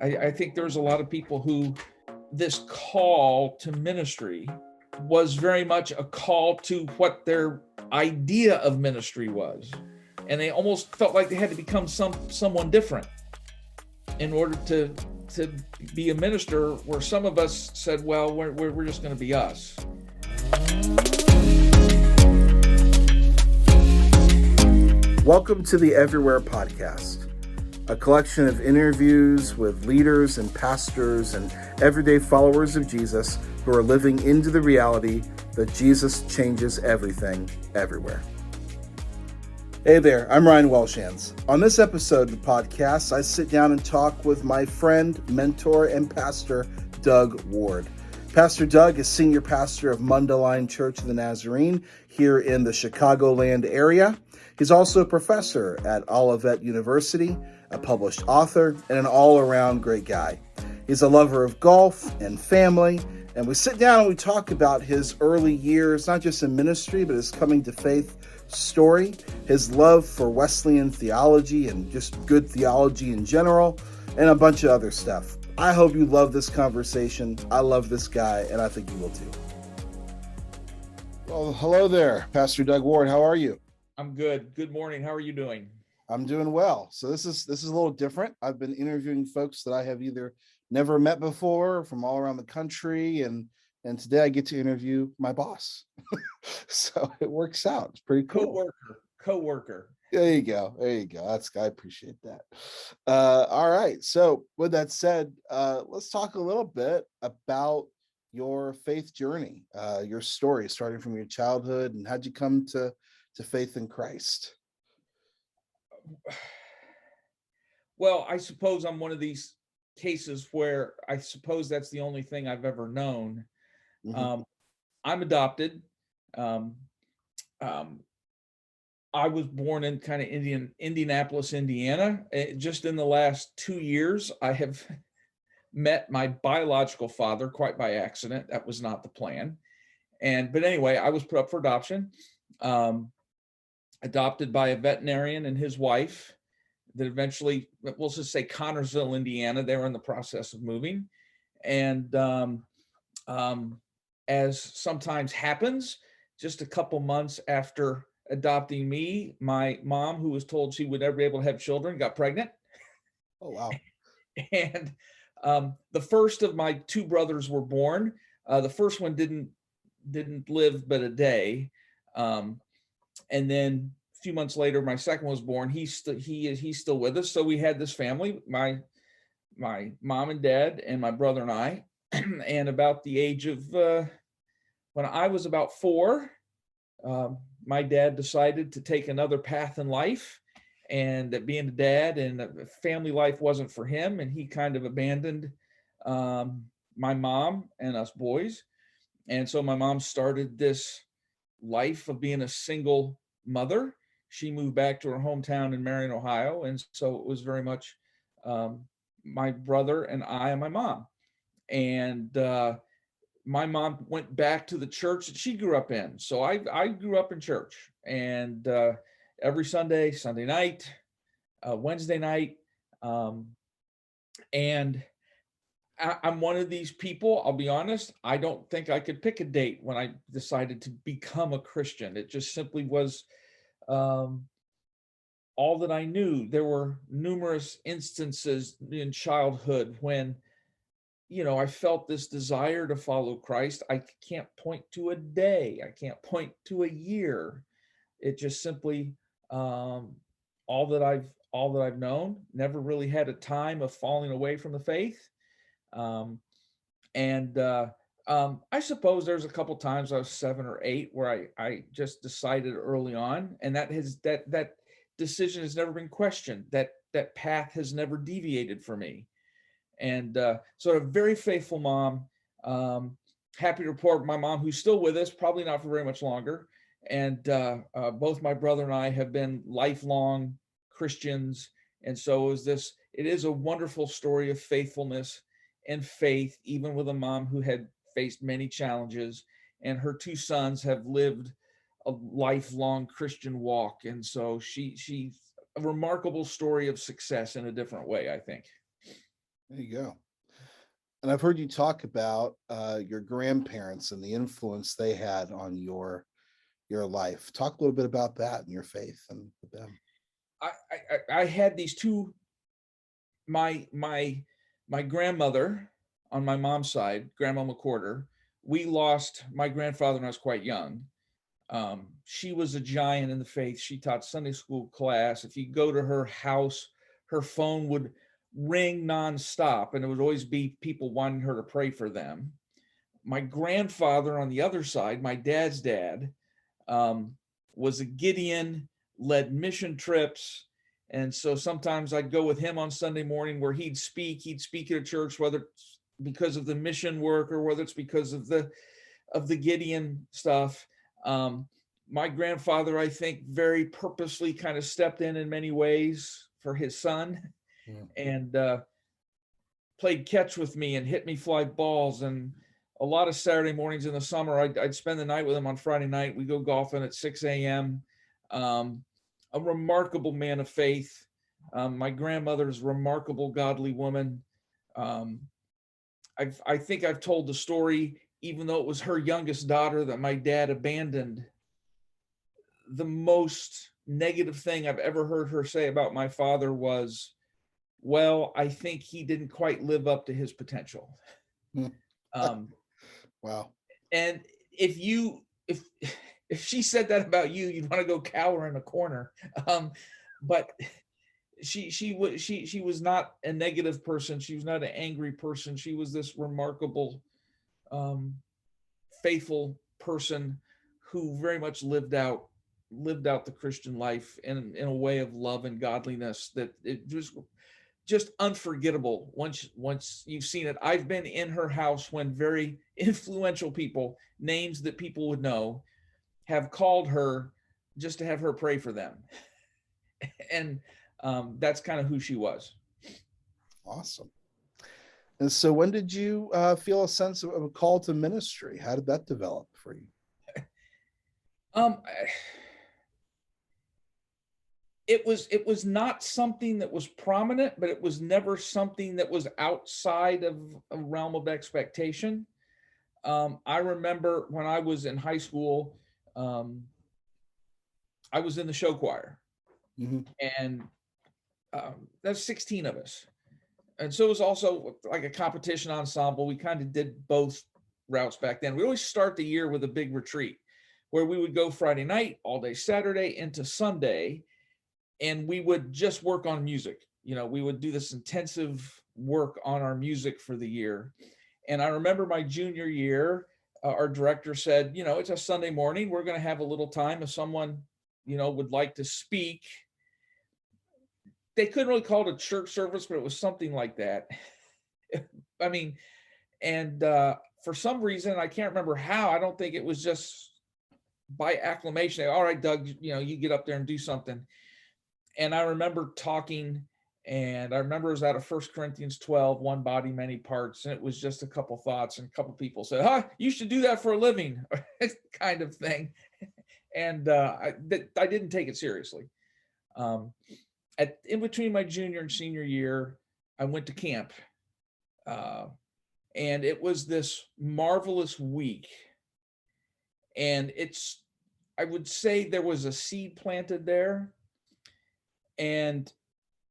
I think there's a lot of people who this call to ministry was very much a call to what their idea of ministry was. And they almost felt like they had to become someone different in order to be a minister, where some of us said, well, we're just going to be us. Welcome to the Everywhere Podcast, a collection of interviews with leaders and pastors and everyday followers of Jesus who are living into the reality that Jesus changes everything, everywhere. Hey there, I'm Ryan Welshans. On this episode of the podcast, I sit down and talk with my friend, mentor, and pastor, Doug Ward. Pastor Doug is senior pastor of Mundelein Church of the Nazarene here in the Chicagoland area. He's also a professor at Olivet University, a published author, and an all-around great guy. He's a lover of golf and family, and we sit down and we talk about his early years, not just in ministry, but his coming to faith story, his love for Wesleyan theology and just good theology in general, and a bunch of other stuff. I hope you love this conversation. I love this guy, and I think you will too. Well, hello there, Pastor Doug Ward. How are you? I'm good. Good morning. How are you doing? I'm doing well. So this is a little different. I've been interviewing folks that I have either never met before from all around the country, and today I get to interview my boss. So it works out. It's pretty cool. Coworker. There you go. I appreciate that. All right. So with that said, let's talk a little bit about your faith journey, your story, starting from your childhood, and how'd you come to faith in Christ? Well, I suppose I'm one of these cases where I suppose that's the only thing I've ever known. Mm-hmm. I'm adopted. I was born in kind of Indianapolis, Indiana. Just in the last 2 years, I have met my biological father quite by accident. That was not the plan. But anyway, I was put up for adoption. Adopted by a veterinarian and his wife that eventually, we'll just say Connorsville, Indiana. They were in the process of moving. And as sometimes happens, just a couple months after adopting me, my mom, who was told she would never be able to have children, got pregnant. Oh, wow. And the first of my two brothers were born. The first one didn't live but a day. And then a few months later, my second was born. He's still with us. So we had this family, my mom and dad and my brother and I. And about the age of when I was about 4, my dad decided to take another path in life, and that being a dad and family life wasn't for him, and he kind of abandoned my mom and us boys. And so my mom started this life of being a single mother. She moved back to her hometown in Marion, Ohio. And so it was very much my brother and I and my mom. And my mom went back to the church that she grew up in. So I grew up in church, and every Sunday night, Wednesday night. And I'm one of these people, I'll be honest, I don't think I could pick a date when I decided to become a Christian. It just simply was all that I knew. There were numerous instances in childhood when, I felt this desire to follow Christ. I can't point to a day. I can't point to a year. It just simply all that I've known. Never really had a time of falling away from the faith. I suppose there's a couple times I was 7 or 8 where I just decided early on, and that decision has never been questioned. That path has never deviated for me. And so a very faithful mom. Happy to report my mom, who's still with us, probably not for very much longer. And both my brother and I have been lifelong Christians. And so it is a wonderful story of faithfulness and faith, even with a mom who had faced many challenges, and her 2 sons have lived a lifelong Christian walk. And so she's a remarkable story of success in a different way, I think. There you go. And I've heard you talk about your grandparents and the influence they had on your life. Talk a little bit about that and your faith and with them. I had these two. My grandmother on my mom's side, Grandma McCorder. We lost my grandfather when I was quite young. She was a giant in the faith. She taught Sunday school class. If you go to her house, her phone would ring nonstop, and it would always be people wanting her to pray for them. My grandfather on the other side, my dad's dad, was a Gideon, led mission trips. And so sometimes I'd go with him on Sunday morning where he'd speak at a church, whether it's because of the mission work or whether it's because of the Gideon stuff. My grandfather, I think, very purposely kind of stepped in many ways for his son, and played catch with me and hit me fly balls. And a lot of Saturday mornings in the summer, I'd spend the night with him on Friday night. We go golfing at 6 a.m. A remarkable man of faith. My grandmother's remarkable godly woman. I think I've told the story, even though it was her youngest daughter that my dad abandoned. The most negative thing I've ever heard her say about my father was, well, I think he didn't quite live up to his potential. Wow. And if she said that about you, you'd want to go cower in a corner. But she was not a negative person. She was not an angry person. She was this remarkable, faithful person who very much lived out the Christian life in a way of love and godliness that it was just unforgettable once you've seen it. I've been in her house when very influential people, names that people would know, have called her just to have her pray for them. And that's kind of who she was. Awesome. And so when did you feel a sense of a call to ministry? How did that develop for you? It was not something that was prominent, but it was never something that was outside of a realm of expectation. I remember when I was in high school, I was in the show choir, and there's 16 of us. And so it was also like a competition ensemble. We kind of did both routes back then. We always start the year with a big retreat where we would go Friday night, all day Saturday into Sunday, and we would just work on music. We would do this intensive work on our music for the year. And I remember my junior year, our director said, it's a Sunday morning. We're going to have a little time if someone, would like to speak. They couldn't really call it a church service, but it was something like that. I mean, and for some reason, I can't remember how, I don't think it was just by acclamation. All right, Doug, you get up there and do something. And I remember talking, and I remember it was out of 1 Corinthians 12, one body, many parts. And it was just a couple thoughts, and a couple people said, you should do that for a living, kind of thing. And I didn't take it seriously. In between my junior and senior year, I went to camp. And it was this marvelous week. And I would say there was a seed planted there. And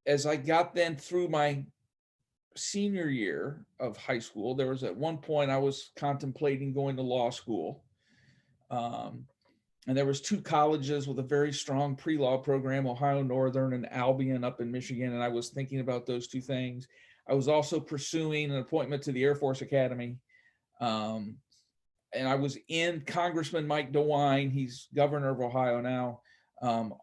as I got then through my senior year of high school, there was at one point I was contemplating going to law school. And there was two colleges with a very strong pre-law program, Ohio Northern and Albion up in Michigan. And I was thinking about those two things. I was also pursuing an appointment to the Air Force Academy. And I was in Congressman Mike DeWine, he's governor of Ohio now,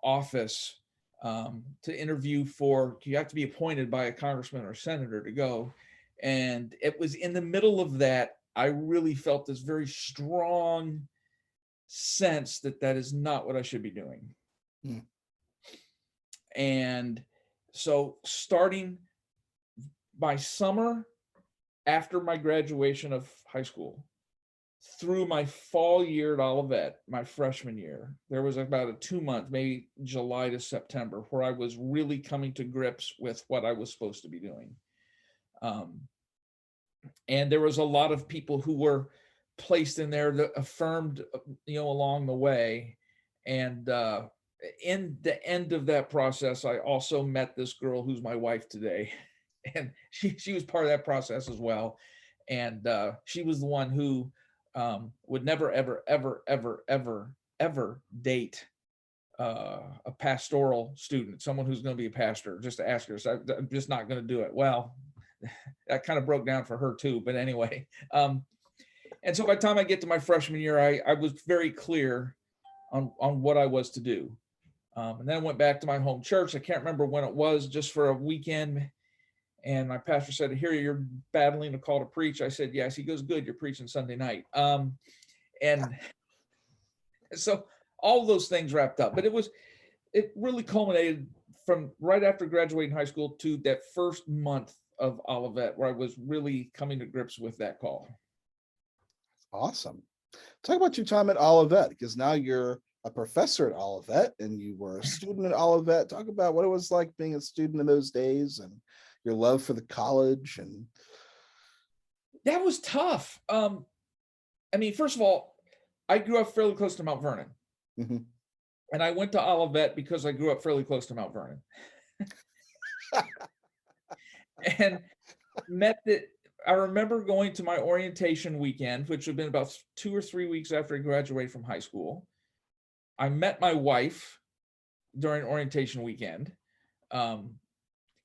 office to interview for, you have to be appointed by a congressman or senator to go. And it was in the middle of that, I really felt this very strong sense that is not what I should be doing. And so starting by summer after my graduation of high school through my fall year at Olivet, my freshman year, there was about a 2 month, maybe July to September, where I was really coming to grips with what I was supposed to be doing. And there was a lot of people who were placed in there that affirmed, along the way. And in the end of that process, I also met this girl who's my wife today. And she was part of that process as well. And she was the one who would never, ever, ever, ever, ever, ever date a pastoral student, someone who's going to be a pastor, just to ask her. So I'm just not going to do it. Well, that kind of broke down for her too. But anyway, and so by the time I get to my freshman year, I was very clear on what I was to do. And then I went back to my home church. I can't remember when it was, just for a weekend. And my pastor said, "Here, you're battling a call to preach." I said, "Yes." He goes, "Good, you're preaching Sunday night." And so all of those things wrapped up. But it really culminated from right after graduating high school to that first month of Olivet, where I was really coming to grips with that call. Awesome. Talk about your time at Olivet, because now you're a professor at Olivet and you were a student at Olivet. Talk about what it was like being a student in those days and your love for the college. And that was tough. First of all, I grew up fairly close to Mount Vernon. Mm-hmm. And I went to Olivet because I grew up fairly close to Mount Vernon. And I remember going to my orientation weekend, which had been about 2 or 3 weeks after I graduated from high school. I met my wife during orientation weekend. Of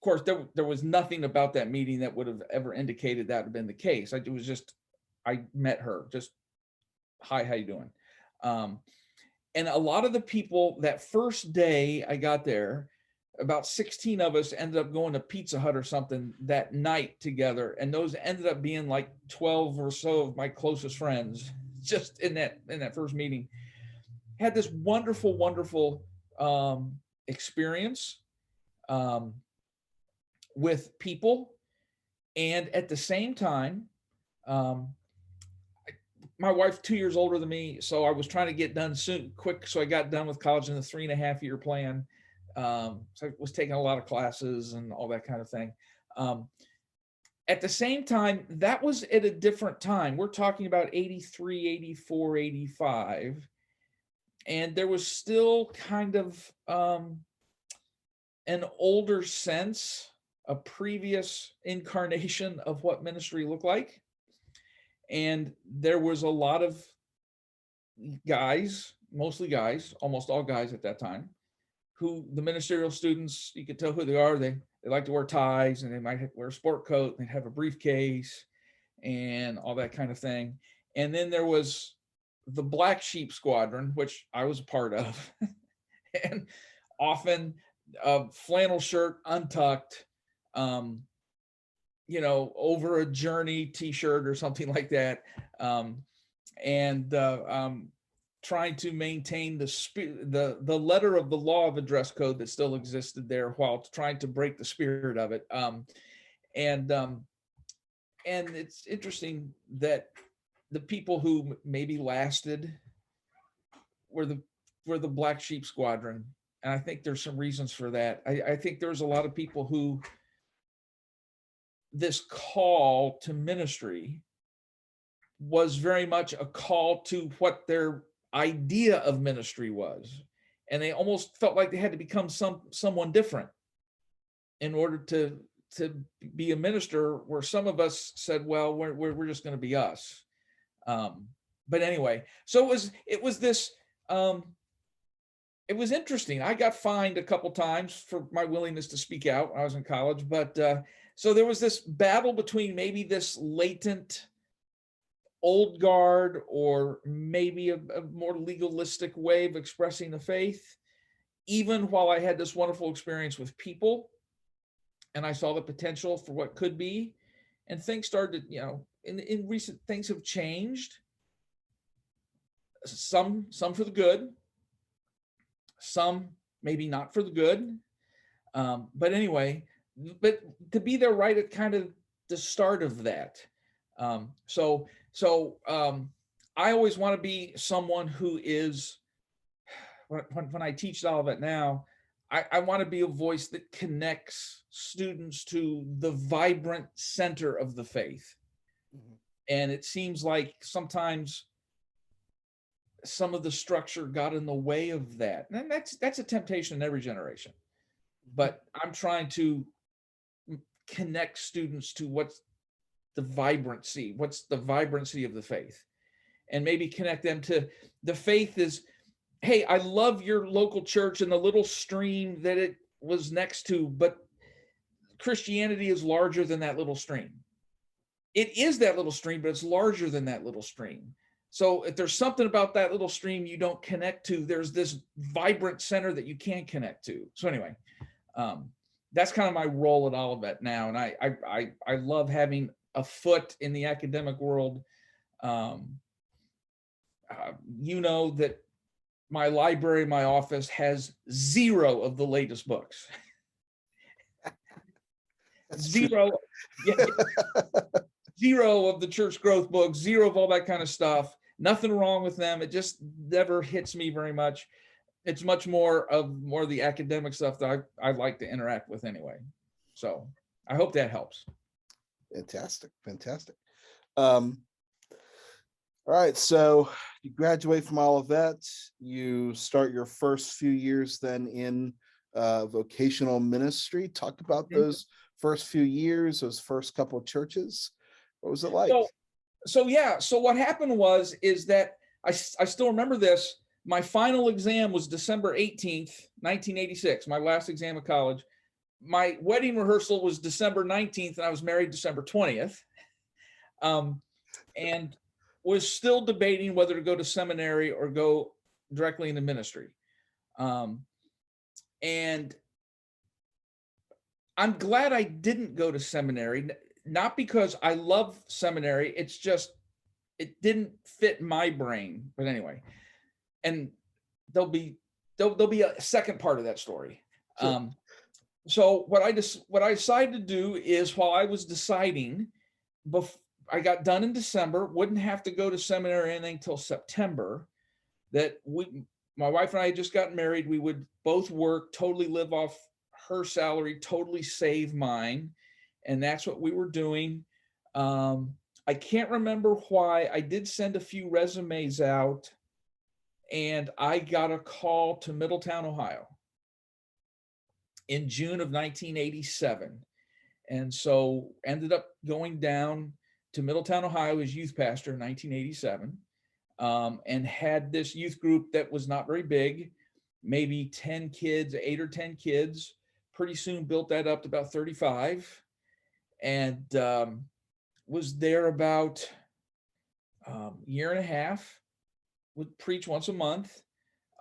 course, there was nothing about that meeting that would have ever indicated that had been the case. It was just, I met her, just, "Hi, how you doing?" And a lot of the people that first day I got there, about 16 of us ended up going to Pizza Hut or something that night together. And those ended up being like 12 or so of my closest friends just in that first meeting. Had this wonderful, wonderful experience with people. And at the same time, my wife's 2 years older than me, so I was trying to get done quick. So I got done with college in a 3.5-year plan. So I was taking a lot of classes and all that kind of thing. At the same time, that was at a different time. We're talking about 83, 84, 85. And there was still kind of an older sense, a previous incarnation of what ministry looked like. And there was a lot of guys, mostly guys, almost all guys at that time, who the ministerial students, you could tell who they are. They like to wear ties, and they might wear a sport coat, and they'd have a briefcase and all that kind of thing. And then there was the black sheep squadron, which I was a part of, and often a flannel shirt untucked, over a Journey t-shirt or something like that. Trying to maintain the letter of the law of a dress code that still existed there, while trying to break the spirit of it. And it's interesting that the people who maybe lasted were the black sheep squadron. And I think there's some reasons for that. I think there's a lot of people who this call to ministry was very much a call to what their idea of ministry was. And they almost felt like they had to become someone different in order to be a minister, where some of us said, well, we're just going to be us. But anyway, so it was interesting. I got fined a couple times for my willingness to speak out when I was in college. But so there was this battle between maybe this latent old guard, or maybe a more legalistic way of expressing the faith, even while I had this wonderful experience with people and I saw the potential for what could be. And things started, in recent, things have changed. Some for the good, some maybe not for the good. But anyway, but to be there right at kind of the start of that. So I always want to be someone who is, when I teach all of it now, I want to be a voice that connects students to the vibrant center of the faith. Mhm. And it seems like sometimes some of the structure got in the way of that. And that's a temptation in every generation. But I'm trying to connect students to what's the vibrancy of the faith, and maybe connect them to the faith is, hey, I love your local church and the little stream that it was next to, but Christianity is larger than that little stream. It is that little stream, but it's larger than that little stream. So if there's something about that little stream you don't connect to, there's this vibrant center that you can connect to. So anyway, that's kind of my role at Olivet now. And I love having a foot in the academic world. You know that my library, my office has 0 of the latest books. Zero, yeah, 0 of the church growth books, 0 of all that kind of stuff. Nothing wrong with them. It just never hits me very much. It's much more of the academic stuff that I like to interact with anyway. So I hope that helps. Fantastic. All right, so you graduate from Olivet, you start your first few years then in vocational ministry. Talk about those first few years, those first couple of churches. What was it like? So what happened is that I still remember this. My final exam was December 18th, 1986, my last exam of college. My wedding rehearsal was December 19th, and I was married December 20th. And was still debating whether to go to seminary or go directly into ministry. And I'm glad I didn't go to seminary, not because I love seminary. It's just, it didn't fit my brain. But anyway, and there'll be a second part of that story. Sure. So what I decided to do is, while I was deciding, I got done in December, wouldn't have to go to seminary or anything till September, that my wife and I had just gotten married. We would both work, totally live off her salary, totally save mine. And that's what we were doing. I can't remember why. I did send a few resumes out, and I got a call to Middletown, Ohio in June of 1987. And so ended up going down to Middletown, Ohio as youth pastor in 1987, and had this youth group that was not very big, maybe 10 kids, 8 or 10 kids. Pretty soon built that up to about 35, and was there about a year and a half, would preach once a month,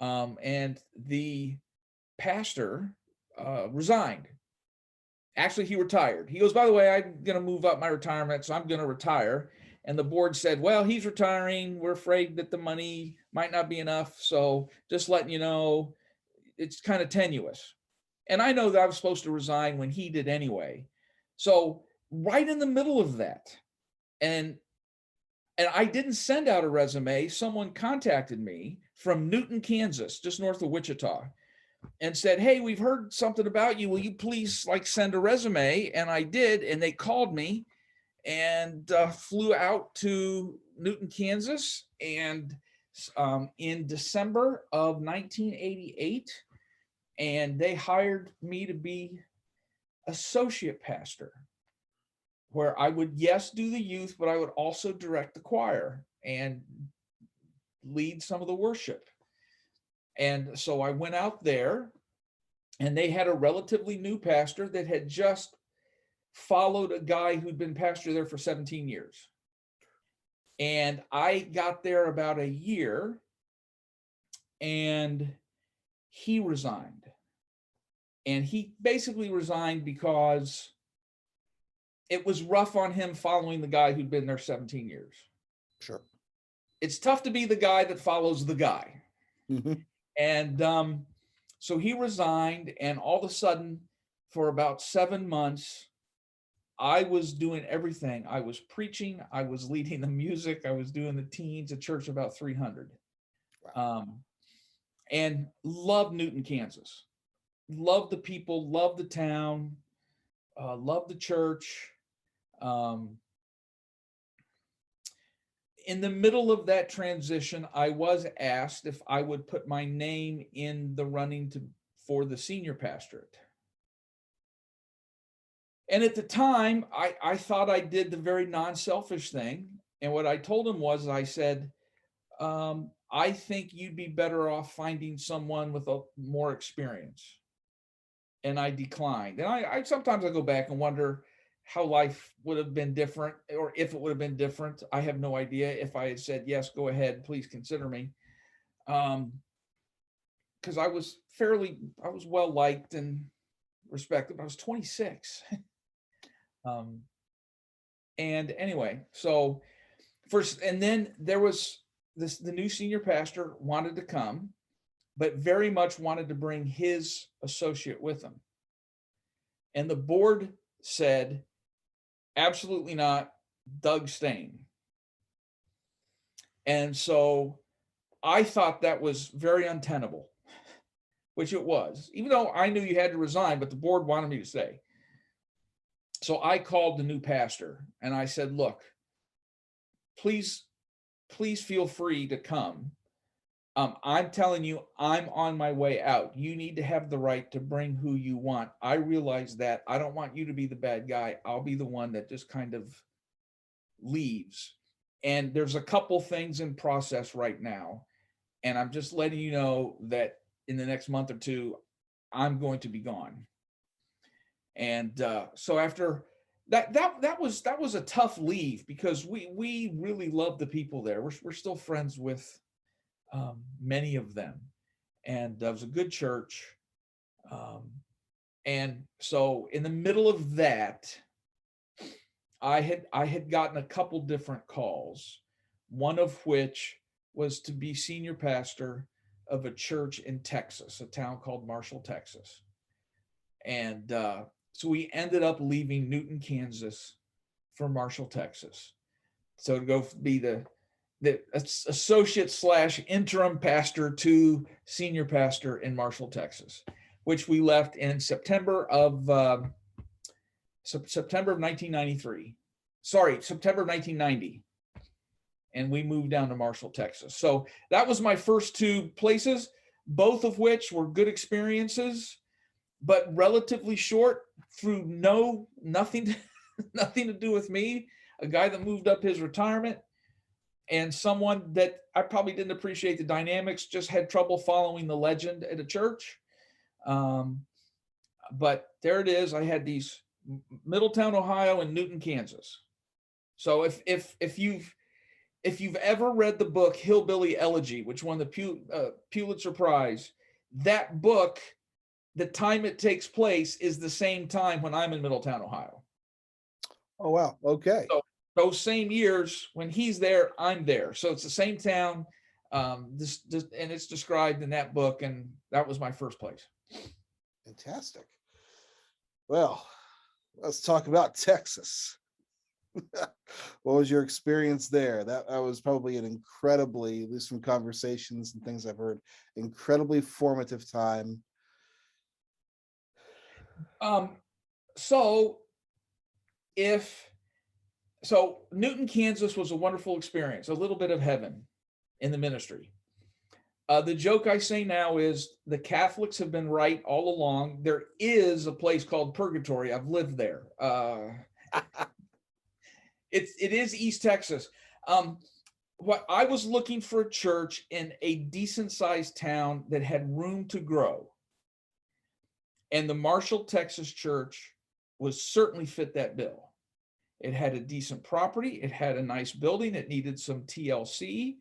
and the pastor resigned. Actually, he retired. He goes, by the way, I'm going to move up my retirement, so I'm going to retire. And the board said, well, he's retiring. We're afraid that the money might not be enough. So just letting you know, it's kind of tenuous. And I know that I was supposed to resign when he did anyway. So right in the middle of that, and I didn't send out a resume. Someone contacted me from Newton, Kansas, just north of Wichita, and said, hey, we've heard something about you. Will you please send a resume? And I did. And they called me and flew out to Newton, Kansas. And in December of 1988, and they hired me to be associate pastor, where I would, yes, do the youth, but I would also direct the choir and lead some of the worship. And so I went out there, and they had a relatively new pastor that had just followed a guy who'd been pastor there for 17 years. And I got there about a year, and he resigned. And he basically resigned because it was rough on him following the guy who'd been there 17 years. Sure. It's tough to be the guy that follows the guy. Mm-hmm. And so he resigned, and all of a sudden, for about 7 months, I was doing everything. I was preaching, I was leading the music, I was doing the teens, a church of about 300. Wow. And loved Newton, Kansas. loved the people, loved the town, loved the church. In the middle of that transition, I was asked if I would put my name in the running for the senior pastorate. And at the time, I thought I did the very non-selfish thing. And what I told him was, I said, I think you'd be better off finding someone with more experience. And I declined. And I sometimes I go back and wonder how life would have been different, or if it would have been different. I have no idea. If I had said, yes, go ahead, please consider me. Because I was well liked and respected. I was 26. And anyway, so first, and then there was the new senior pastor wanted to come, but very much wanted to bring his associate with him. And the board said, absolutely not, Doug Stain. And so I thought that was very untenable, which it was, even though I knew you had to resign, but the board wanted me to stay. So I called the new pastor and I said, look, please feel free to come. I'm telling you, I'm on my way out. You need to have the right to bring who you want. I realize that. I don't want you to be the bad guy. I'll be the one that just kind of leaves. And there's a couple things in process right now. And I'm just letting you know that in the next month or two, I'm going to be gone. And so after that was a tough leave, because we really love the people there. We're still friends with many of them, and it was a good church. And so in the middle of that, I had gotten a couple different calls, one of which was to be senior pastor of a church in Texas, a town called Marshall, Texas. And so we ended up leaving Newton, Kansas for Marshall, Texas. So to go be the associate / interim pastor to senior pastor in Marshall, Texas, which we left in September of 1993. Sorry, September 1990. And we moved down to Marshall, Texas. So that was my first two places, both of which were good experiences, but relatively short, through nothing to do with me, a guy that moved up his retirement, and someone that I probably didn't appreciate the dynamics, just had trouble following the legend at a church. But there it is. I had these Middletown, Ohio, and Newton, Kansas. So if you've ever read the book Hillbilly Elegy, which won the Pulitzer Prize, that book, the time it takes place is the same time when I'm in Middletown, Ohio. Oh, wow. Okay. So those same years when he's there, I'm there. So it's the same town. And it's described in that book. And that was my first place. Fantastic. Well, let's talk about Texas. What was your experience there? That was probably an incredibly, at least from conversations and things I've heard, incredibly formative time. So Newton, Kansas was a wonderful experience, a little bit of heaven in the ministry. The joke I say now is the Catholics have been right all along. There is a place called Purgatory. I've lived there. It is East Texas. What I was looking for a church in a decent sized town that had room to grow. And the Marshall, Texas church was certainly fit that bill. It had a decent property. It had a nice building. It needed some TLC,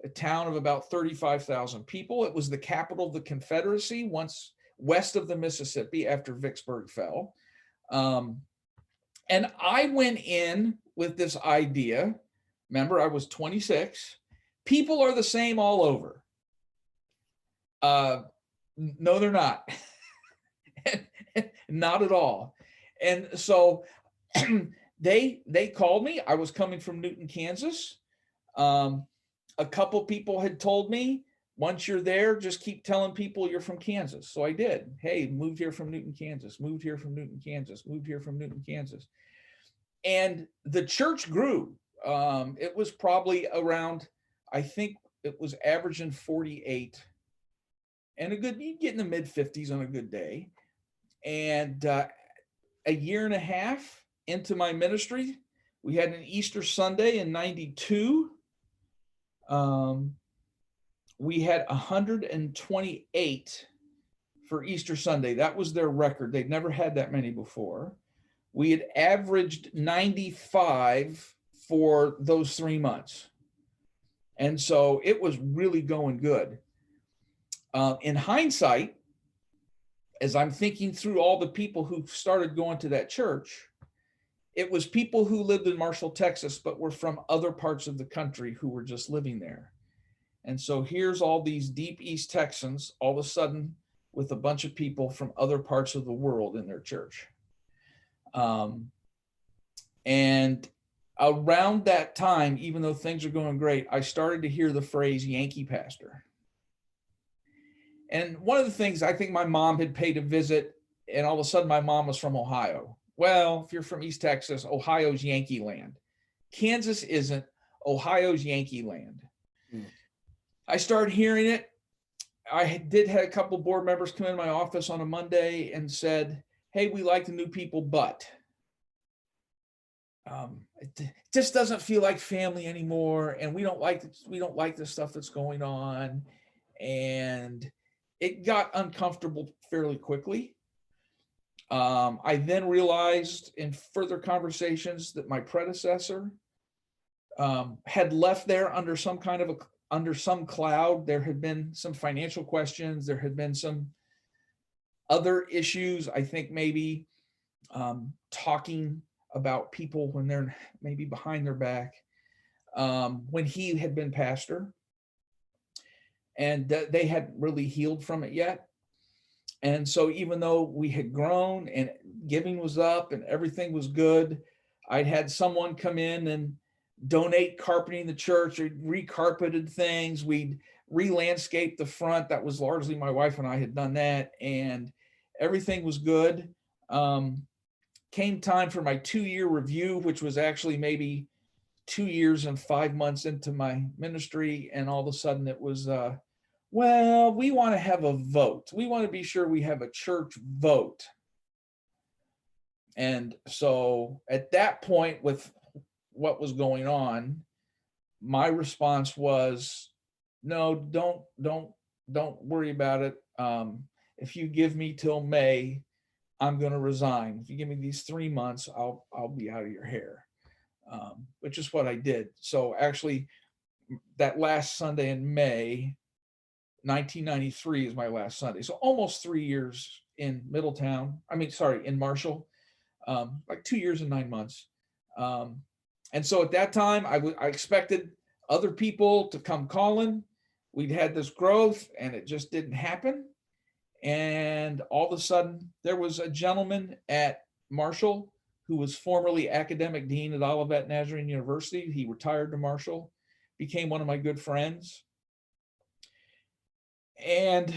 a town of about 35,000 people. It was the capital of the Confederacy, once west of the Mississippi after Vicksburg fell. And I went in with this idea. Remember, I was 26. People are the same all over. No, they're not. Not at all. And so they called me. I was coming from Newton, Kansas. A couple people had told me once you're there, just keep telling people you're from Kansas. So I did. Hey, moved here from Newton, Kansas, moved here from Newton, Kansas, moved here from Newton, Kansas. And the church grew. It was probably around, I think it was averaging 48, and you get in the mid 50s on a good day. And a year and a half into my ministry, we had an Easter Sunday in 92. We had 128 for Easter Sunday. That was their record. They'd never had that many before. We had averaged 95 for those 3 months. And so it was really going good. In hindsight, as I'm thinking through all the people who started going to that church, it was people who lived in Marshall, Texas, but were from other parts of the country who were just living there. And so here's all these deep East Texans all of a sudden with a bunch of people from other parts of the world in their church. And around that time, even though things are going great, I started to hear the phrase Yankee pastor. And one of the things, I think my mom had paid a visit, and all of a sudden my mom was from Ohio. Well, if you're from East Texas, Ohio's Yankee land. Kansas isn't. Ohio's Yankee land. I started hearing it. I did have a couple of board members come in my office on a Monday and said, hey, we like the new people, but it just doesn't feel like family anymore. And we don't like the stuff that's going on. And it got uncomfortable fairly quickly. I then realized in further conversations that my predecessor had left there under some cloud. There had been some financial questions. There had been some other issues. I think maybe talking about people when they're maybe behind their back, when he had been pastor, and they hadn't really healed from it yet. And so even though we had grown and giving was up and everything was good, I'd had someone come in and donate carpeting the church, or recarpeted things. We'd re-landscaped the front. That was largely my wife and I had done that, and everything was good. Came time for my 2-year review, which was actually maybe 2 years and 5 months into my ministry. And all of a sudden it was, well, we want to have a vote. We want to be sure we have a church vote. And so at that point, with what was going on, my response was, no, don't worry about it. If you give me till May, I'm going to resign. If you give me these 3 months, I'll be out of your hair, which is what I did. So actually, that last Sunday in May, 1993 is my last Sunday. So almost 3 years in in Marshall, like 2 years and 9 months. And so at that time, I expected other people to come calling. We'd had this growth and it just didn't happen. And all of a sudden, there was a gentleman at Marshall who was formerly academic dean at Olivet Nazarene University. He retired to Marshall, became one of my good friends. And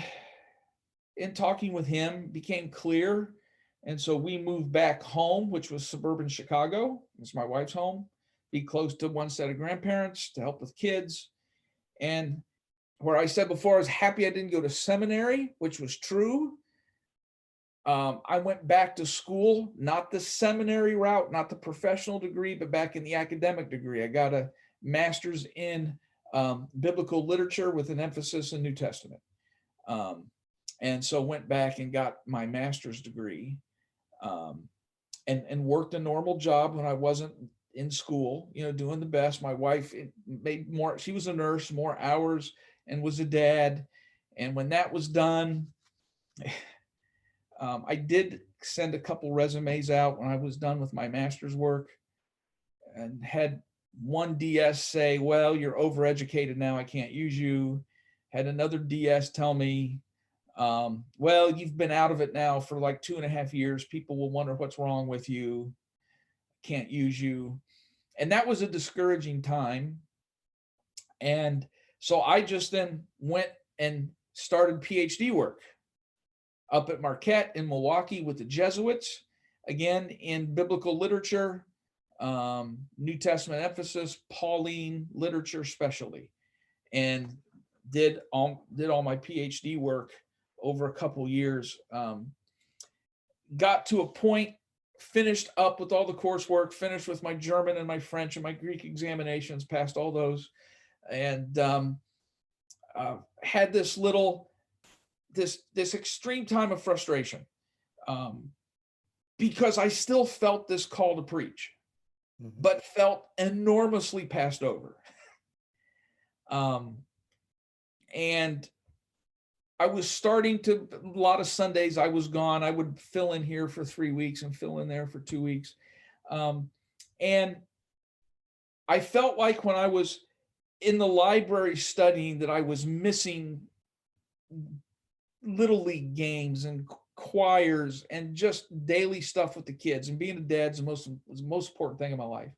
in talking with him, became clear. And so we moved back home, which was suburban Chicago. It's my wife's home. Be close to one set of grandparents to help with kids. And where I said before, I was happy I didn't go to seminary, which was true. I went back to school, not the seminary route, not the professional degree, but back in the academic degree. I got a master's in biblical literature with an emphasis in New Testament. And so went back and got my master's degree, and worked a normal job when I wasn't in school, doing the best. My wife made more, she was a nurse, more hours, and was a dad. And when that was done, I did send a couple resumes out when I was done with my master's work, and had one DS say, well, you're overeducated now, I can't use you. Had another DS tell me, well, you've been out of it now for like 2.5 years. People will wonder what's wrong with you. Can't use you. And that was a discouraging time. And so I just then went and started PhD work up at Marquette in Milwaukee with the Jesuits, again in biblical literature, New Testament emphasis, Pauline literature specialty, and did all my PhD work over a couple years. Got to a point, finished up with all the coursework, finished with my German and my French and my Greek examinations, passed all those, and had this extreme time of frustration, because I still felt this call to preach, but felt enormously passed over. And I was starting to, a lot of Sundays I was gone. I would fill in here for 3 weeks and fill in there for 2 weeks. And I felt like when I was in the library studying that I was missing little league games and choirs and just daily stuff with the kids, and being a dad's was the most important thing in my life.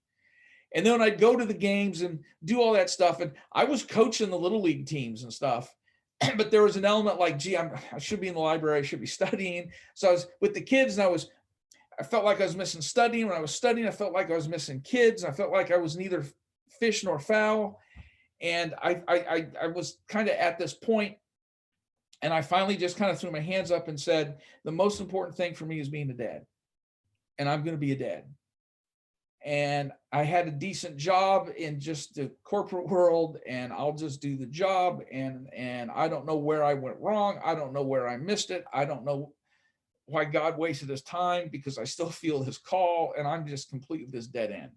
And then I'd go to the games and do all that stuff. And I was coaching the little league teams and stuff. But there was an element like, gee, I should be in the library. I should be studying. So I was with the kids, and I felt like I was missing studying. When I was studying, I felt like I was missing kids. I felt like I was neither fish nor fowl. And I was kind of at this point, and I finally just kind of threw my hands up and said, the most important thing for me is being a dad, and I'm going to be a dad. And I had a decent job in just the corporate world, and I'll just do the job. And I don't know where I went wrong. I don't know where I missed it. I don't know why God wasted his time, because I still feel his call, and I'm just completely this dead end.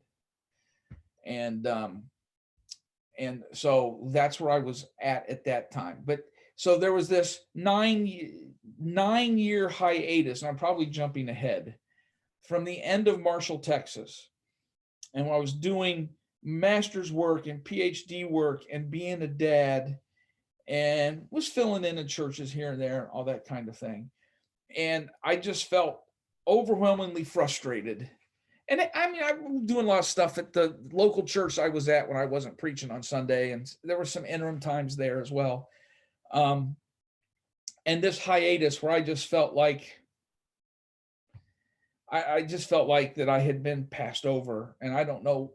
And so that's where I was at that time. But so there was this 9-year hiatus, and I'm probably jumping ahead, from the end of Marshall, Texas. And when I was doing master's work and PhD work and being a dad, and was filling in churches here and there, all that kind of thing. And I just felt overwhelmingly frustrated. And I mean, I was doing a lot of stuff at the local church I was at when I wasn't preaching on Sunday. And there were some interim times there as well. And this hiatus where I just felt like, I just felt like that I had been passed over, and I didn't know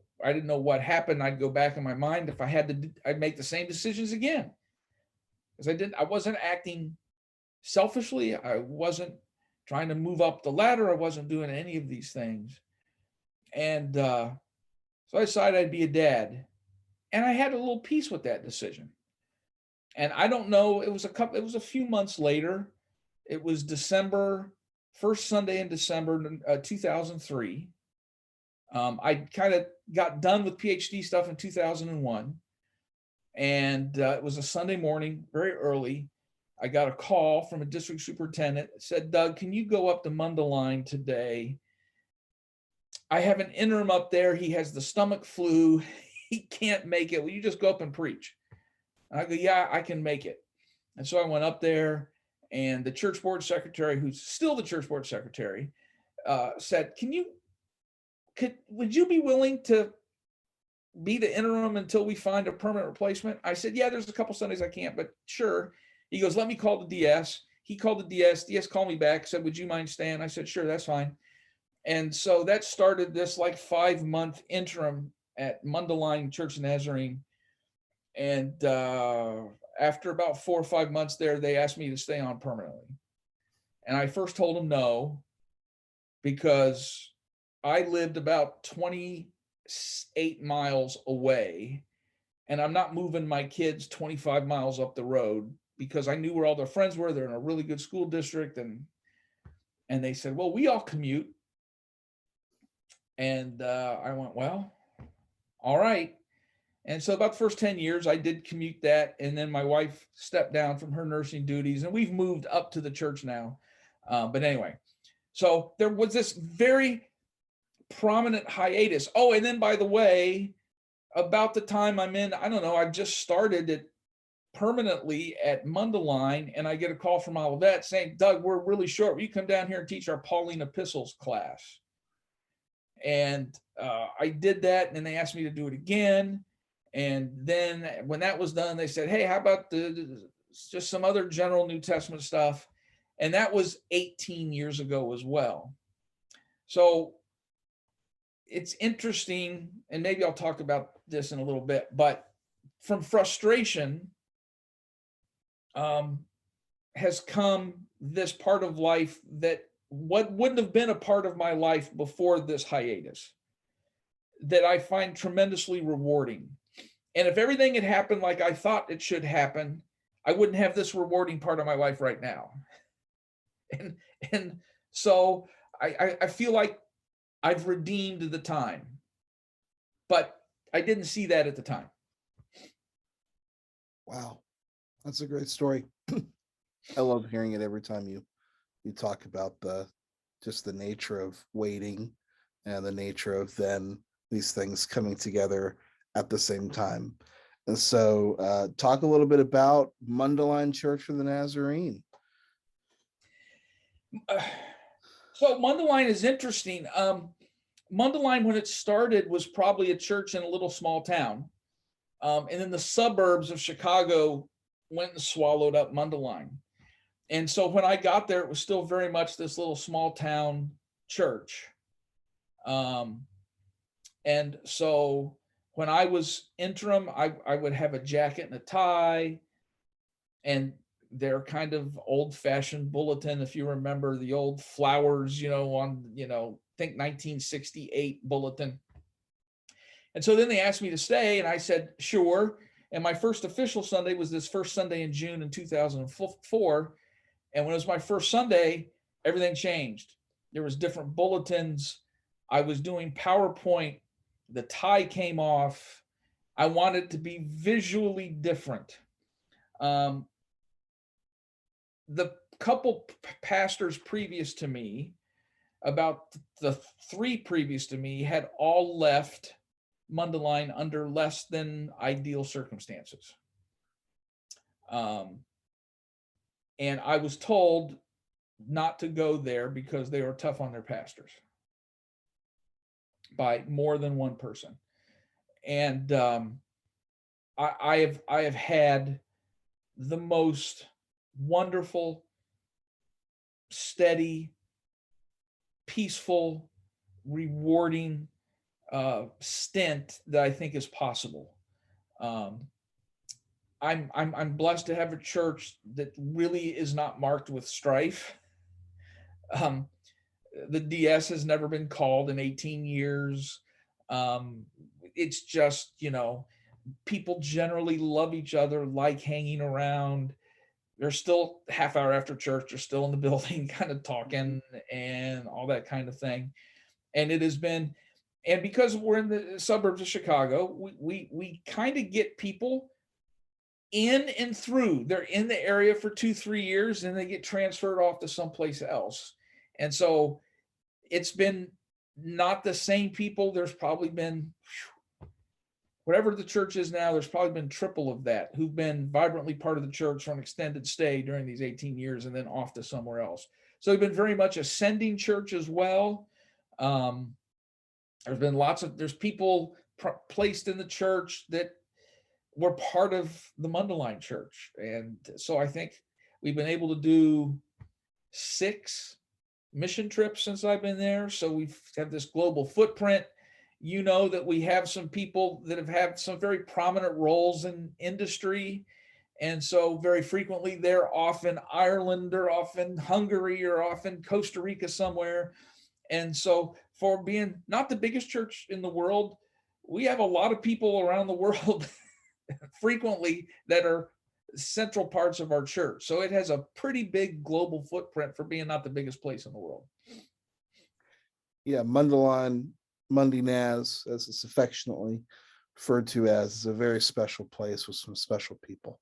what happened. I'd go back in my mind. If I had to, I'd make the same decisions again, because I wasn't acting selfishly. I wasn't trying to move up the ladder. I wasn't doing any of these things. And so I decided I'd be a dad, and I had a little peace with that decision. And I don't know, it was a few months later. It was December, first Sunday in December 2003. I kind of got done with PhD stuff in 2001. And it was a Sunday morning, very early. I got a call from a district superintendent that said, Doug, can you go up to Mundelein today? I have an interim up there. He has the stomach flu. He can't make it. Will you just go up and preach? And I go, yeah, I can make it. And so I went up there, and the church board secretary, who's still the church board secretary, said, would you be willing to be the interim until we find a permanent replacement? I said, yeah, there's a couple Sundays I can't, but sure. He goes, let me call the DS. He called the DS. DS called me back, said, would you mind staying? I said, sure, that's fine. And so that started this like 5-month interim at Mundelein Church Nazarene. And after about 4 or 5 months there, they asked me to stay on permanently. And I first told them no, because I lived about 28 miles away, and I'm not moving my kids 25 miles up the road, because I knew where all their friends were. They're in a really good school district. And they said, well, we all commute. And I went, well, all right. And so about the first 10 years, I did commute that. And then my wife stepped down from her nursing duties, and we've moved up to the church now. But anyway, so there was this very prominent hiatus. Oh, and then by the way, about the time I'm in, I don't know, I've just started it permanently at Mundelein, and I get a call from Olivet saying, Doug, we're really short. Will you come down here and teach our Pauline epistles class? And I did that, and then they asked me to do it again. And then when that was done, they said, hey, how about the just some other general New Testament stuff. And that was 18 years ago as well. So it's interesting, and maybe I'll talk about this in a little bit, but from frustration has come this part of life that what wouldn't have been a part of my life before this hiatus, that I find tremendously rewarding. And if everything had happened like I thought it should happen, I wouldn't have this rewarding part of my life right now. And so I feel like I've redeemed the time, but I didn't see that at the time. Wow, that's a great story. I love hearing it every time you talk about just the nature of waiting and the nature of then these things coming together at the same time. And so talk a little bit about Mundelein Church of the Nazarene. So Mundelein is interesting. Mundelein, when it started, was probably a church in a little small town. And then the suburbs of Chicago went and swallowed up Mundelein. And so when I got there, it was still very much this little small town church. And so when I was interim, I would have a jacket and a tie, and their kind of old-fashioned bulletin, if you remember the old flowers, on, think 1968 bulletin. And so then they asked me to stay, and I said, sure. And my first official Sunday was this first Sunday in June in 2004. And when it was my first Sunday, everything changed. There was different bulletins. I was doing PowerPoint. The tie came off. I wanted it to be visually different. The couple pastors previous to me, about the three previous to me, had all left Mundelein under less than ideal circumstances. And I was told not to go there because they were tough on their pastors by more than one person. And I have had the most wonderful, steady, peaceful, rewarding stint that I think is possible. I'm blessed to have a church that really is not marked with strife. The DS has never been called in 18 years. It's just, people generally love each other, like hanging around. They're still half hour after church, they're still in the building kind of talking and all that kind of thing. And it has been, and because we're in the suburbs of Chicago, we kind of get people in and through. They're in the area for 2-3 years and they get transferred off to someplace else. And so it's been not the same people. There's probably been, whatever the church is now, there's probably been triple of that who've been vibrantly part of the church for an extended stay during these 18 years and then off to somewhere else. So we've been very much a sending church as well. There's been there's people placed in the church that were part of the Mundelein church. And so I think we've been able to do 6 mission trips since I've been there. So we have this global footprint. That we have some people that have had some very prominent roles in industry. And so very frequently they're off in Ireland or off in Hungary or off in Costa Rica somewhere. And so for being not the biggest church in the world, we have a lot of people around the world frequently that are central parts of our church. So it has a pretty big global footprint for being not the biggest place in the world. Yeah, Mundelein, Monday Naz, as it's affectionately referred to as, is a very special place with some special people.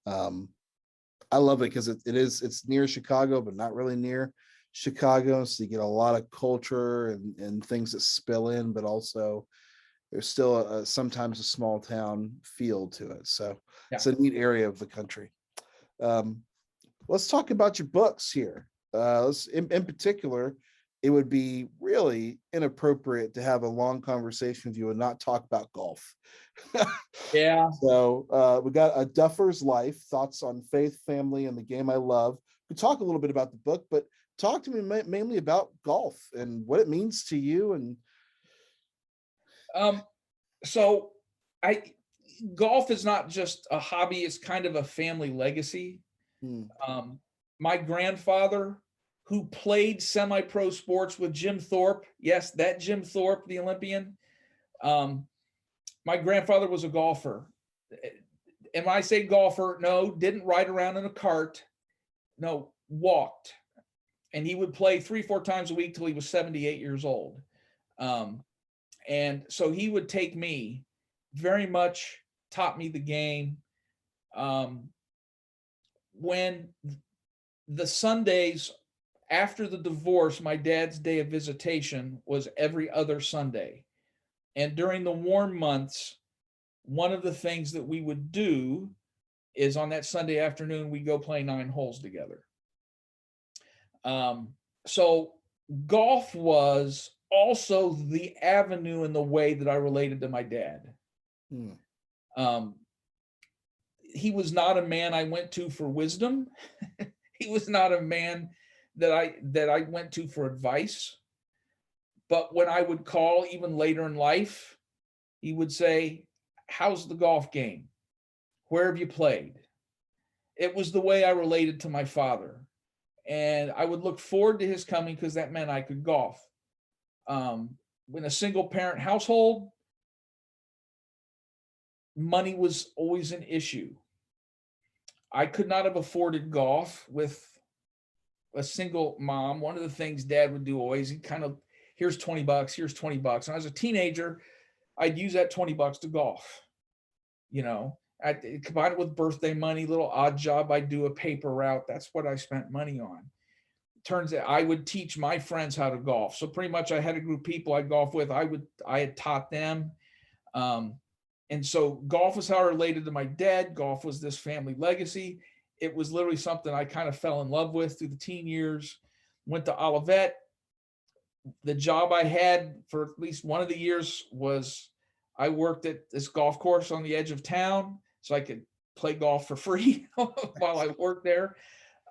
I love it because it's near Chicago, but not really near Chicago. So you get a lot of culture and things that spill in, but also there's still sometimes a small town feel to it. So yeah. It's a neat area of the country. Let's talk about your books here. In particular, it would be really inappropriate to have a long conversation with you and not talk about golf. Yeah. So we got A Duffer's Life, Thoughts on Faith, Family, and the Game I Love. We talk a little bit about the book, but talk to me mainly about golf and what it means to you. And So golf is not just a hobby, it's kind of a family legacy. My grandfather, who played semi-pro sports with Jim Thorpe, yes, that Jim Thorpe, the Olympian, my grandfather was a golfer. And when I say golfer, no, didn't ride around in a cart, no, walked. And he would play 3-4 times a week till he was 78 years old. And so he would take me, very much taught me the game. When the Sundays after the divorce, my dad's day of visitation was every other Sunday. And during the warm months, one of the things that we would do is on that Sunday afternoon, we go play 9 holes together. So golf was also the avenue in the way that I related to my dad. He was not a man I went to for wisdom. He was not a man that I went to for advice. But when I would call even later in life, he would say, "How's the golf game? Where have you played?" It was the way I related to my father. And I would look forward to his coming because that meant I could golf. In a single parent household, money was always an issue. I could not have afforded golf with a single mom. One of the things Dad would do always, he kind of, here's $20, here's $20. And as a teenager, I'd use that $20 to golf. You know, I'd combine it with birthday money, little odd job. I'd do a paper route. That's what I spent money on. Turns out I would teach my friends how to golf. So pretty much I had a group of people I golf with. I had taught them. And so golf was how I related to my dad. Golf was this family legacy. It was literally something I kind of fell in love with through the teen years. Went to Olivet. The job I had for at least one of the years was I worked at this golf course on the edge of town so I could play golf for free while I worked there.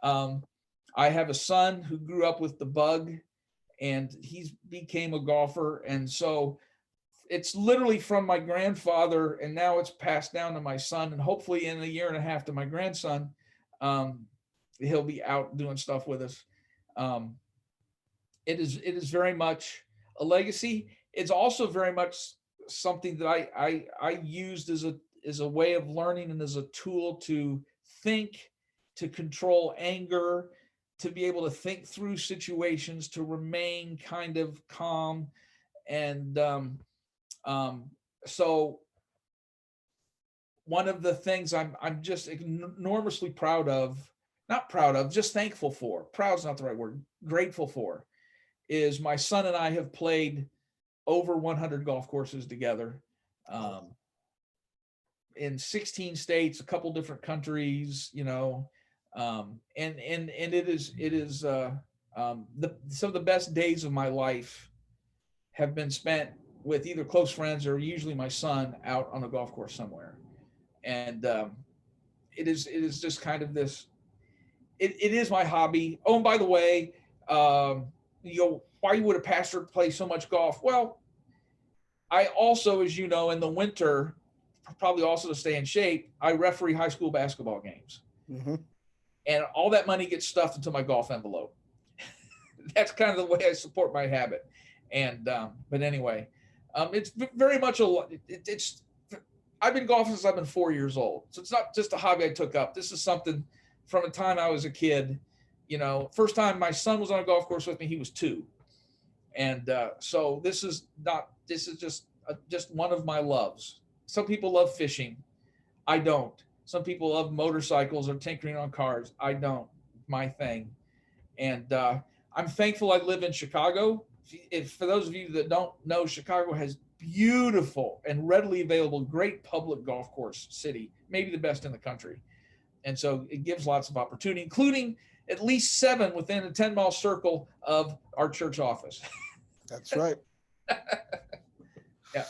I have a son who grew up with the bug, and he became a golfer. And so it's literally from my grandfather, and now it's passed down to my son, and hopefully in a year and a half to my grandson. He'll be out doing stuff with us. It is very much a legacy. It's also very much something that I used as a way of learning and as a tool to think, to control anger, to be able to think through situations, to remain kind of calm. And so one of the things I'm just enormously just thankful for, proud is not the right word, grateful for, is my son and I have played over 100 golf courses together, in 16 states, a couple different countries, you know, and it is some of the best days of my life have been spent with either close friends or usually my son out on a golf course somewhere. And it is just kind of this, it is my hobby. Oh, and by the way, why would a pastor play so much golf? Well, I also, as you know, in the winter, probably also to stay in shape, I referee high school basketball games. Mm-hmm. And all that money gets stuffed into my golf envelope. That's kind of the way I support my habit. And, but anyway, it's very much I've been golfing since I've been 4 years old. So it's not just a hobby I took up. This is something from the time I was a kid. You know, first time my son was on a golf course with me, he was 2. And so this is just one of my loves. Some people love fishing. I don't. Some people love motorcycles or tinkering on cars. I don't. My thing. And I'm thankful I live in Chicago. For those of you that don't know, Chicago has beautiful and readily available, great public golf course city, maybe the best in the country. And so it gives lots of opportunity, including at least 7 within a 10-mile circle of our church office. That's right. Yeah.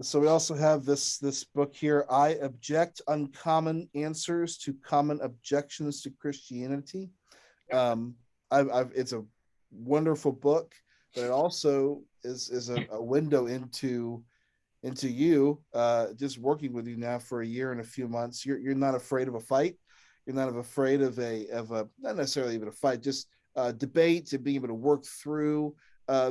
So we also have this book here, I Object: Uncommon Answers to Common Objections to Christianity. It's a wonderful book, but it also is a window into you, just working with you now for a year and a few months. You're not afraid of a fight. You're not afraid of a not necessarily even a fight, just debate, and being able to work through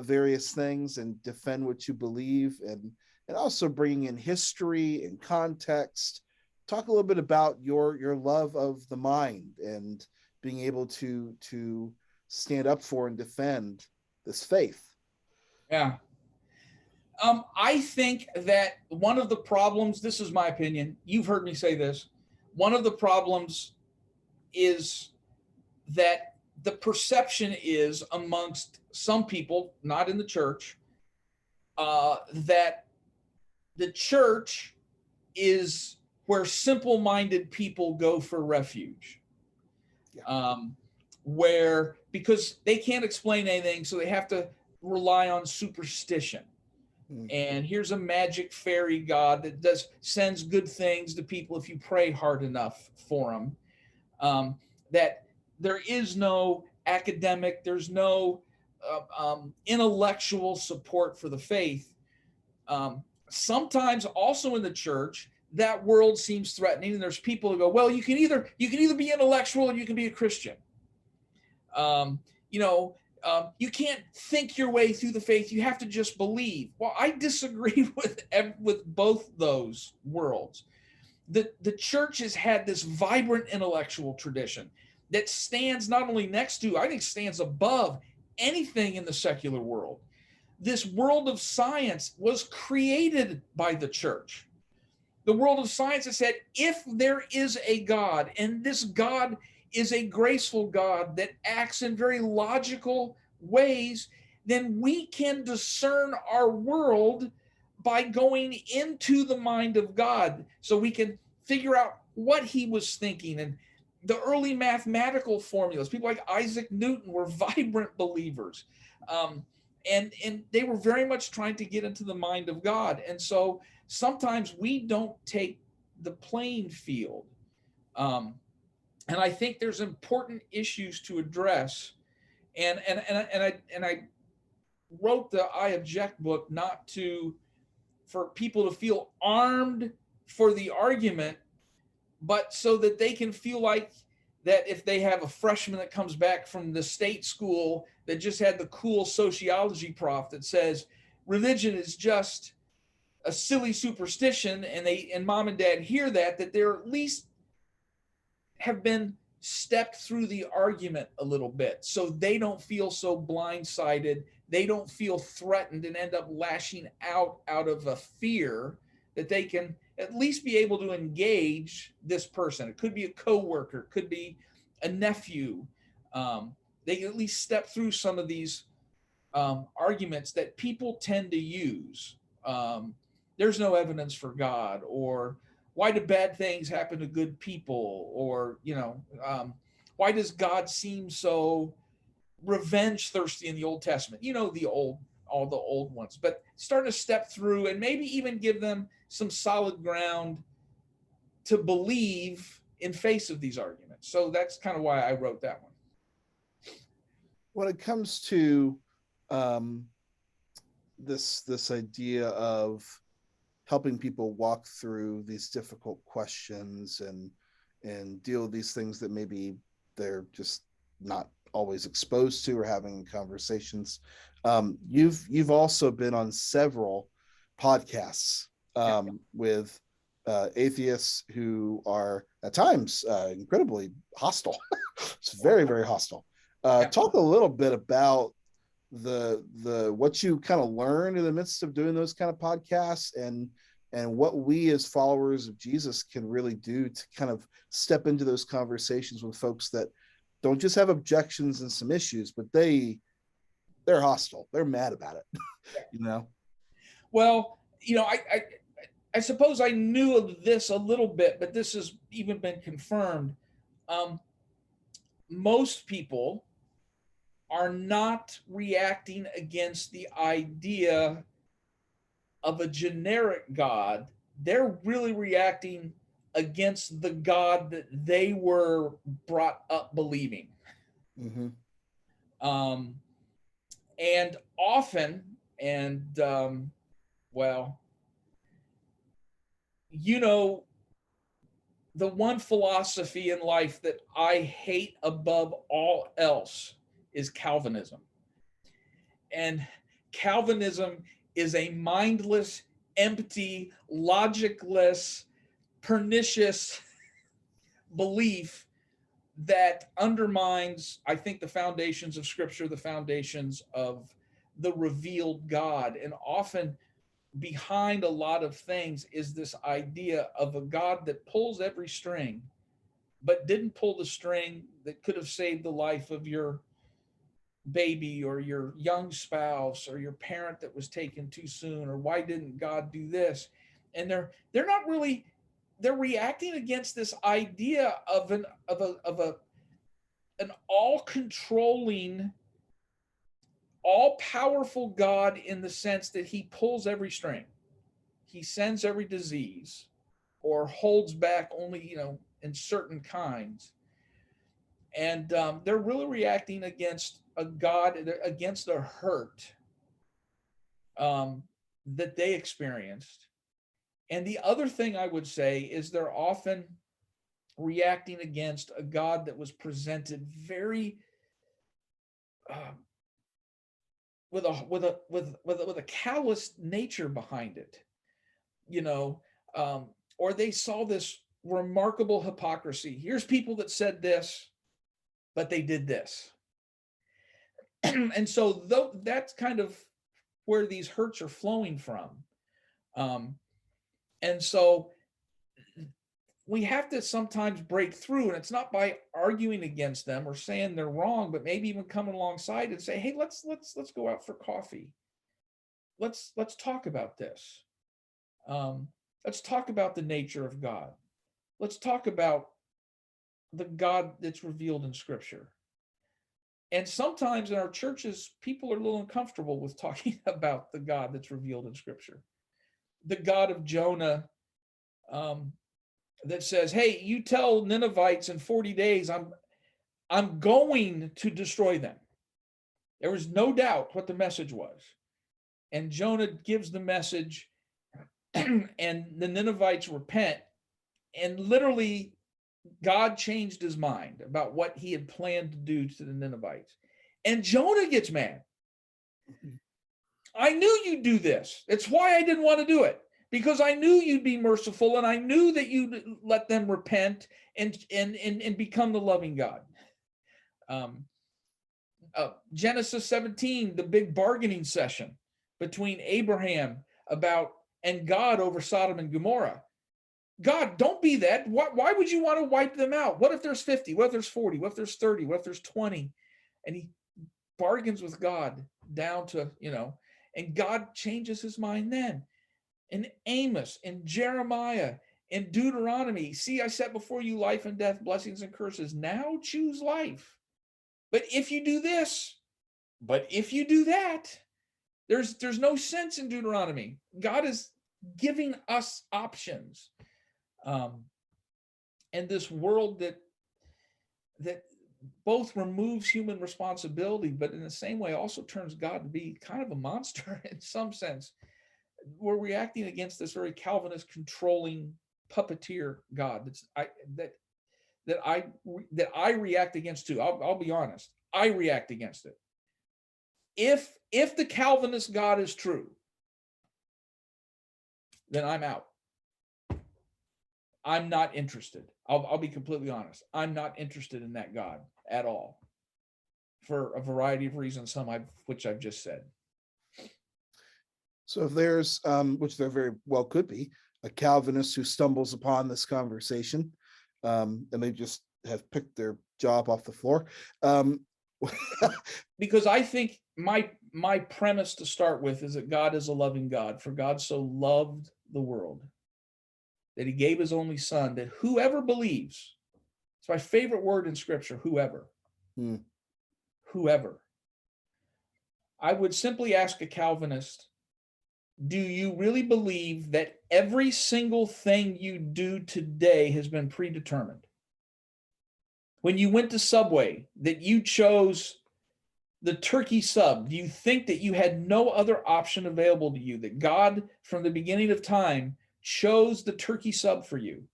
various things and defend what you believe, and also bringing in history and context. Talk a little bit about your love of the mind and being able to stand up for and defend this faith. Yeah. I think that one of the problems, this is my opinion, you've heard me say this, one of the problems is that the perception is amongst some people, not in the church, that the church is where simple-minded people go for refuge. Yeah. Where, because they can't explain anything, so they have to rely on superstition. And here's a magic fairy god that sends good things to people if you pray hard enough for them. That there is no academic, there's no intellectual support for the faith. Sometimes also in the church, that world seems threatening, and there's people who go, well, you can either be intellectual or you can be a Christian. You can't think your way through the faith. You have to just believe. Well, I disagree with both those worlds. The church has had this vibrant intellectual tradition that stands not only next to, I think stands above anything in the secular world. This world of science was created by the church. The world of science has said, if there is a God, and this God is a graceful God that acts in very logical ways, then we can discern our world by going into the mind of God, so we can figure out what he was thinking. And the early mathematical formulas, people like Isaac Newton were vibrant believers. And they were very much trying to get into the mind of God. And so sometimes we don't take the playing field. And I think there's important issues to address. And I wrote the I Object book not for people to feel armed for the argument, but so that they can feel like that if they have a freshman that comes back from the state school that just had the cool sociology prof that says religion is just a silly superstition, and mom and dad hear that they're at least have been stepped through the argument a little bit, so they don't feel so blindsided, they don't feel threatened and end up lashing out of a fear, that they can at least be able to engage this person. It could be a coworker, it could be a nephew. They can at least step through some of these arguments that people tend to use. There's no evidence for God, or why do bad things happen to good people, or why does God seem so revenge thirsty in the Old Testament? All the old ones, but start to step through and maybe even give them some solid ground to believe in face of these arguments. So that's kind of why I wrote that one. When it comes to this idea of helping people walk through these difficult questions and deal with these things that maybe they're just not always exposed to or having in conversations, you've also been on several podcasts with atheists who are at times incredibly hostile. It's very, very hostile. Talk a little bit about the what you kind of learned in the midst of doing those kind of podcasts, and what we as followers of Jesus can really do to kind of step into those conversations with folks that don't just have objections and some issues, but they're hostile. They're mad about it. Well, I suppose I knew of this a little bit, but this has even been confirmed. most people are not reacting against the idea of a generic God. They're really reacting against the God that they were brought up believing. Mm-hmm. And often, well, you know, the one philosophy in life that I hate above all else is Calvinism. And Calvinism is a mindless, empty, logicless, pernicious belief that undermines, I think, the foundations of Scripture, the foundations of the revealed God. And often behind a lot of things is this idea of a God that pulls every string, but didn't pull the string that could have saved the life of your baby or your young spouse or your parent that was taken too soon, or why didn't God do this? And they're not really, they're reacting against this idea of an all-controlling, all-powerful God, in the sense that he pulls every string. He sends every disease or holds back only, in certain kinds. And they're really reacting against a God, against a hurt that they experienced. And the other thing I would say is they're often reacting against a God that was presented very with a callous nature behind it, or they saw this remarkable hypocrisy. Here's people that said this, but they did this. And so that's kind of where these hurts are flowing from. And so we have to sometimes break through, and it's not by arguing against them or saying they're wrong, but maybe even coming alongside and say, hey, let's go out for coffee. Let's talk about this. Let's talk about the nature of God. Let's talk about the God that's revealed in Scripture. And sometimes in our churches, people are a little uncomfortable with talking about the God that's revealed in Scripture. The God of Jonah, that says, hey, you tell Ninevites in 40 days, I'm going to destroy them. There was no doubt what the message was. And Jonah gives the message, and the Ninevites repent, and literally God changed his mind about what he had planned to do to the Ninevites. And Jonah gets mad. I knew you'd do this. It's why I didn't want to do it. Because I knew you'd be merciful, and I knew that you'd let them repent and become the loving God. Genesis 17, the big bargaining session between Abraham and God over Sodom and Gomorrah. God, don't be that. Why would you want to wipe them out? What if there's 50? What if there's 40? What if there's 30? What if there's 20? And he bargains with God down to, and God changes his mind then. In Amos, in Jeremiah, in Deuteronomy, see, I set before you life and death, blessings and curses. Now choose life. But if you do this, but if you do that, there's no sense in Deuteronomy. God is giving us options. And this world that both removes human responsibility, but in the same way also turns God to be kind of a monster in some sense. We're reacting against this very Calvinist, controlling puppeteer God that I react against too. I'll be honest. I react against it. If the Calvinist God is true, then I'm out. I'm not interested. I'll be completely honest. I'm not interested in that God at all, for a variety of reasons, some which I've just said. So if there's, which there very well could be, a Calvinist who stumbles upon this conversation, and they just have picked their job off the floor. Because I think my premise to start with is that God is a loving God. For God so loved the world that he gave his only son, that whoever believes, it's my favorite word in Scripture, whoever. whoever. I would simply ask a Calvinist, do you really believe that every single thing you do today has been predetermined? When you went to Subway, that you chose the turkey sub, do you think that you had no other option available to you, that God, from the beginning of time, chose the turkey sub for you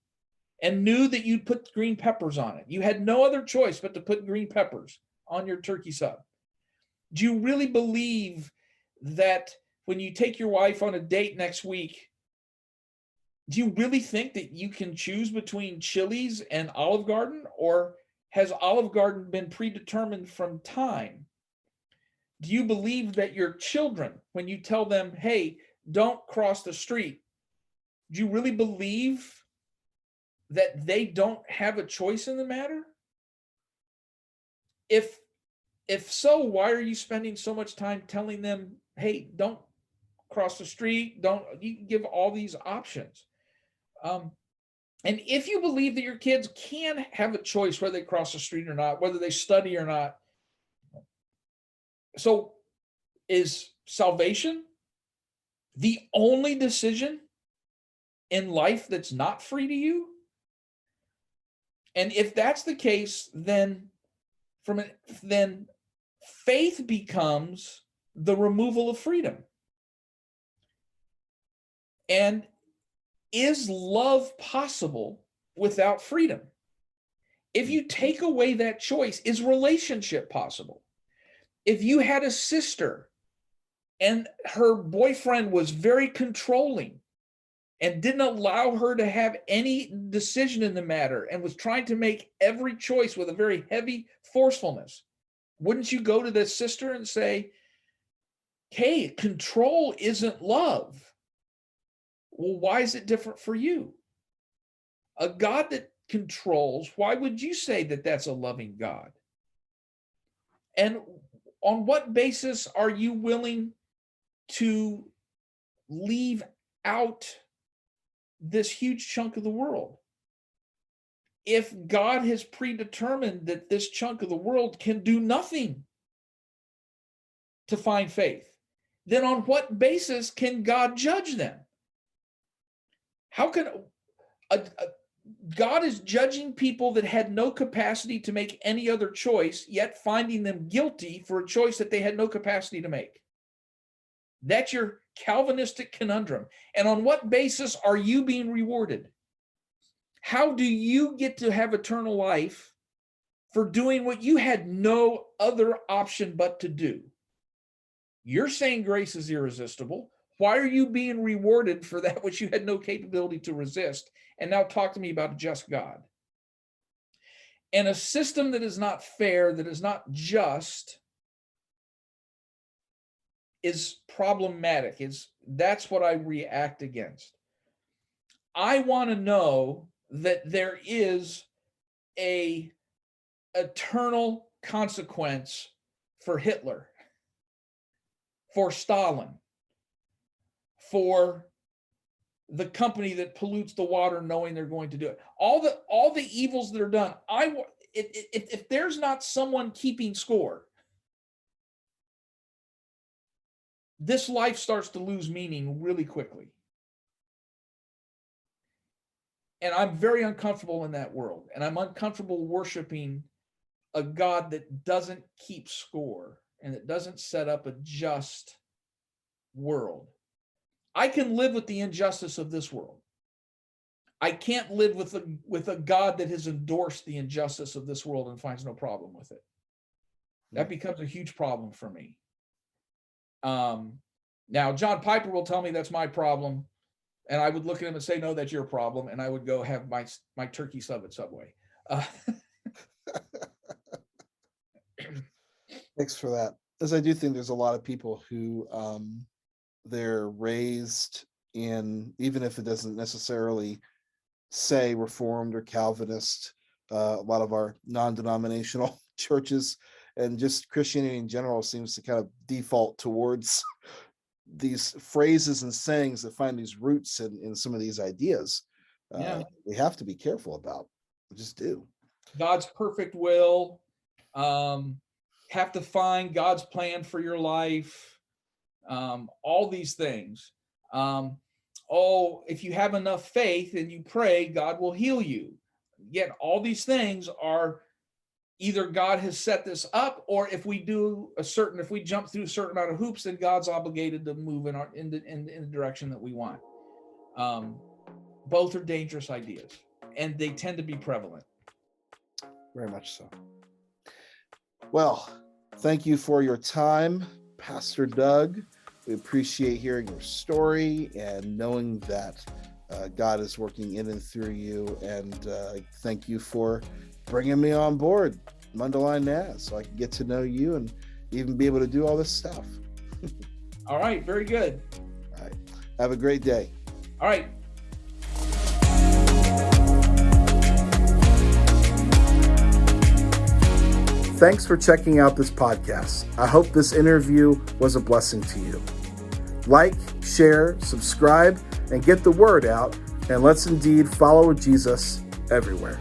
and knew that you'd put green peppers on it? You had no other choice but to put green peppers on your turkey sub. Do you really believe that when you take your wife on a date next week, do you really think that you can choose between Chili's and Olive Garden, or has Olive Garden been predetermined from time? Do you believe that your children, when you tell them, hey, don't cross the street, do you really believe that they don't have a choice in the matter? If so, why are you spending so much time telling them, hey, don't cross the street, you give all these options? And if you believe that your kids can have a choice whether they cross the street or not, whether they study or not, so is salvation the only decision in life that's not free to you? And if that's the case, then faith becomes the removal of freedom. And is love possible without freedom? If you take away that choice, is relationship possible? If you had a sister and her boyfriend was very controlling and didn't allow her to have any decision in the matter and was trying to make every choice with a very heavy forcefulness, wouldn't you go to the sister and say, hey, control isn't love? Well, why is it different for you? A God that controls, why would you say that that's a loving God? And on what basis are you willing to leave out this huge chunk of the world? If God has predetermined that this chunk of the world can do nothing to find faith, then on what basis can God judge them? How can God is judging people that had no capacity to make any other choice, yet finding them guilty for a choice that they had no capacity to make? That's your Calvinistic conundrum. And on what basis are you being rewarded? How do you get to have eternal life for doing what you had no other option but to do? You're saying grace is irresistible. Why are you being rewarded for that which you had no capability to resist? And now talk to me about a just God. And a system that is not fair, that is not just, is problematic. That's what I react against. I want to know that there is a eternal consequence for Hitler, for Stalin, for the company that pollutes the water knowing they're going to do it. All the evils that are done. If there's not someone keeping score, this life starts to lose meaning really quickly. And I'm very uncomfortable in that world. And I'm uncomfortable worshiping a God that doesn't keep score and that doesn't set up a just world. I can live with the injustice of this world. I can't live with a God that has endorsed the injustice of this world and finds no problem with it. That becomes a huge problem for me. Now, John Piper will tell me that's my problem, and I would look at him and say, no, that's your problem, and I would go have my turkey sub at Subway. Thanks for that. As I do think there's a lot of people who they're raised in, even if it doesn't necessarily say Reformed or Calvinist, a lot of our non-denominational churches and just Christianity in general seems to kind of default towards these phrases and sayings that find these roots in some of these ideas. We have to be careful about. We just do. God's perfect will. have to find God's plan for your life, all these things. If you have enough faith and you pray, God will heal you. Yet all these things are either God has set this up, or if we jump through a certain amount of hoops, then God's obligated to move in the direction that we want. Both are dangerous ideas, and they tend to be prevalent. Very much so. Well, thank you for your time, Pastor Doug. We appreciate hearing your story and knowing that God is working in and through you. And thank you for bringing me on board Mundelein Naz so I can get to know you and even be able to do all this stuff. All right. Very good. All right. Have a great day. All right. Thanks for checking out this podcast. I hope this interview was a blessing to you. Like, share, subscribe, and get the word out, and let's indeed follow Jesus everywhere.